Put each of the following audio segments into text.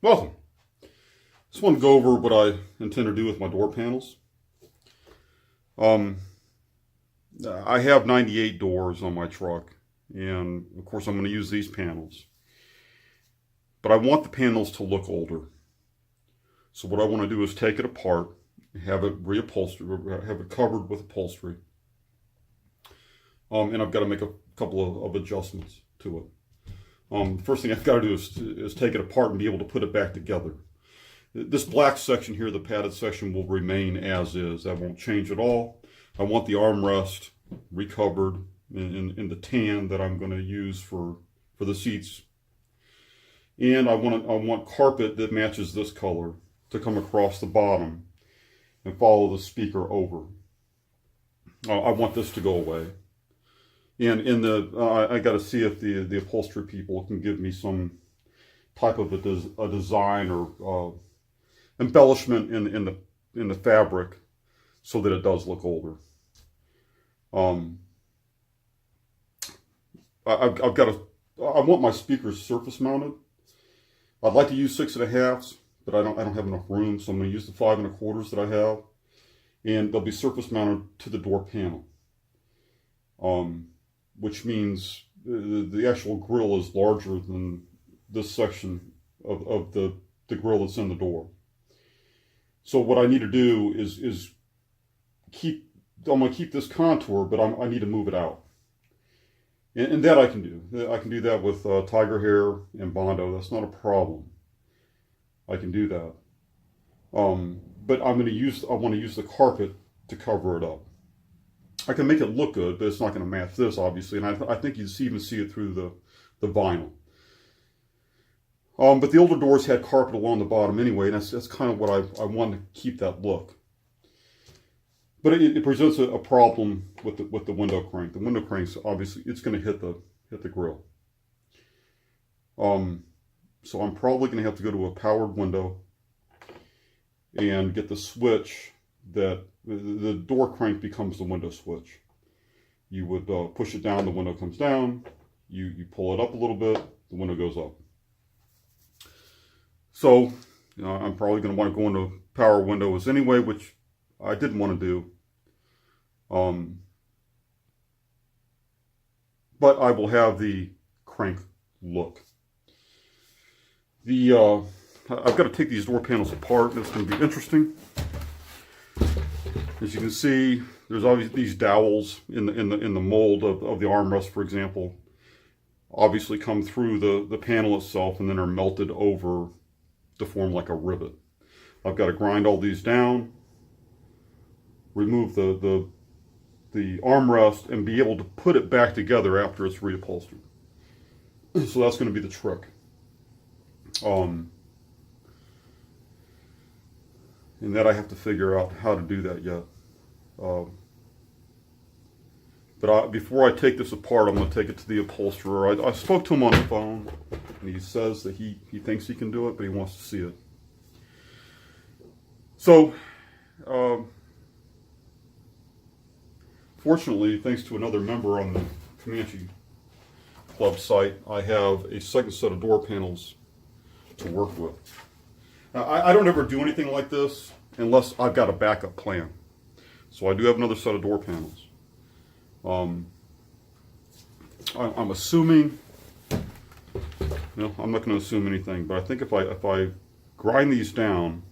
Welcome. Just want to go over what I intend to do with my door panels. Um, I have 98 doors on my truck, and of course I'm going to use these panels. But I want the panels to look older. So what I want to do is take it apart, have it reupholstered, have it covered with upholstery. And I've got to make a couple of adjustments to it. The first thing I've got to do is take it apart and be able to put it back together. This black section here, the padded section, will remain as is. That won't change at all. I want the armrest recovered in the tan that I'm going to use for the seats. And I want carpet that matches this color to come across the bottom and follow the speaker over. I want this to go away. And I got to see if the upholstery people can give me some type of a design or embellishment in the fabric so that it does look older. I want my speakers surface mounted. I'd like to use 6.5s, but I don't have enough room, so I'm going to use the 5.25s that I have, and they'll be surface mounted to the door panel. Which means the actual grill is larger than this section of the grill that's in the door. So what I need to do is I'm going to keep this contour, but I need to move it out. And that I can do. I can do that with Tiger Hair and Bondo. That's not a problem. I can do that. But I want to use the carpet to cover it up. I can make it look good, but it's not going to match this, obviously. And I think you even see it through the vinyl. But the older doors had carpet along the bottom anyway, and that's kind of what I want to keep that look. But it presents a problem with the window crank. The window crank's obviously it's going to hit the grill. So I'm probably going to have to go to a powered window and get the switch that the door crank becomes the window switch. You would push it down, the window comes down. You pull it up a little bit, the window goes up. So I'm probably going to want to go into power windows anyway, which I didn't want to do. But I will have the crank look. I've got to take these door panels apart. It's going to be interesting. As you can see, there's obviously these dowels in the mold of the armrest, for example, obviously come through the panel itself and then are melted over to form like a rivet. I've got to grind all these down, remove the armrest, and be able to put it back together after it's reupholstered. So that's going to be the trick. And that I have to figure out how to do that yet. But before I take this apart, I'm going to take it to the upholsterer. I spoke to him on the phone, and he says that he thinks he can do it, but he wants to see it. So, fortunately, thanks to another member on the Comanche Club site, I have a second set of door panels to work with. I don't ever do anything like this unless I've got a backup plan. So I do have another set of door panels. I'm assuming, I'm not going to assume anything, but I think if I grind these down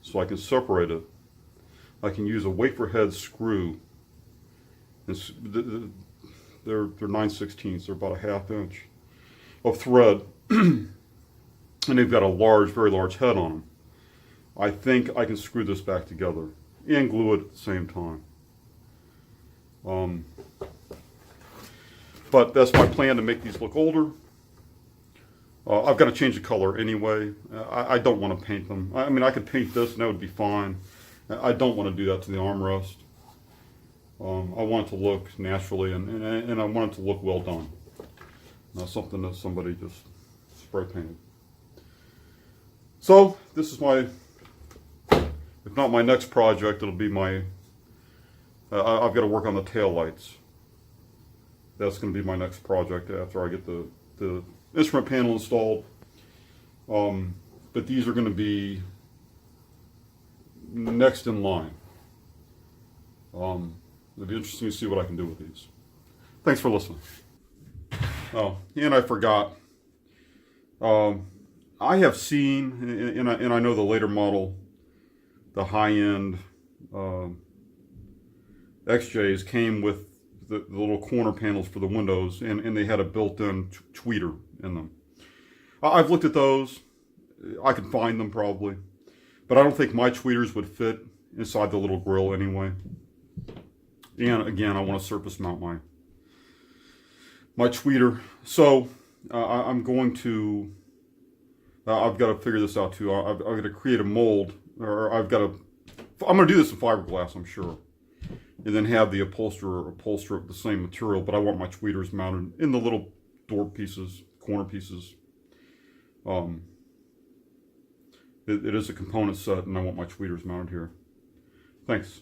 so I can separate it, I can use a wafer head screw. They're 9/16, they're about a 1/2 inch of thread. And they've got a very large head on them. I think I can screw this back together and glue it at the same time. But that's my plan to make these look older. I've got to change the color anyway. I don't want to paint them. I mean, I could paint this and that would be fine. I don't want to do that to the armrest. I want it to look naturally and I want it to look well done. Not something that somebody just spray painted. So this is if not my next project, it'll be I've got to work on the tail lights. That's going to be my next project after I get the instrument panel installed. but these are going to be next in line. It'll be interesting to see what I can do with these. Thanks for listening. Oh, and I forgot. I have seen, and I know the later model, the high-end XJs came with the little corner panels for the windows, and they had a built-in tweeter in them. I've looked at those. I can find them probably, but I don't think my tweeters would fit inside the little grill anyway. And again, I want to surface mount my tweeter. So I'm going to, I've got to figure this out too. I've got to create a mold, or I'm going to do this in fiberglass, I'm sure. And then have the upholsterer upholster the same material, but I want my tweeters mounted in the little door pieces, corner pieces. It is a component set, and I want my tweeters mounted here. Thanks.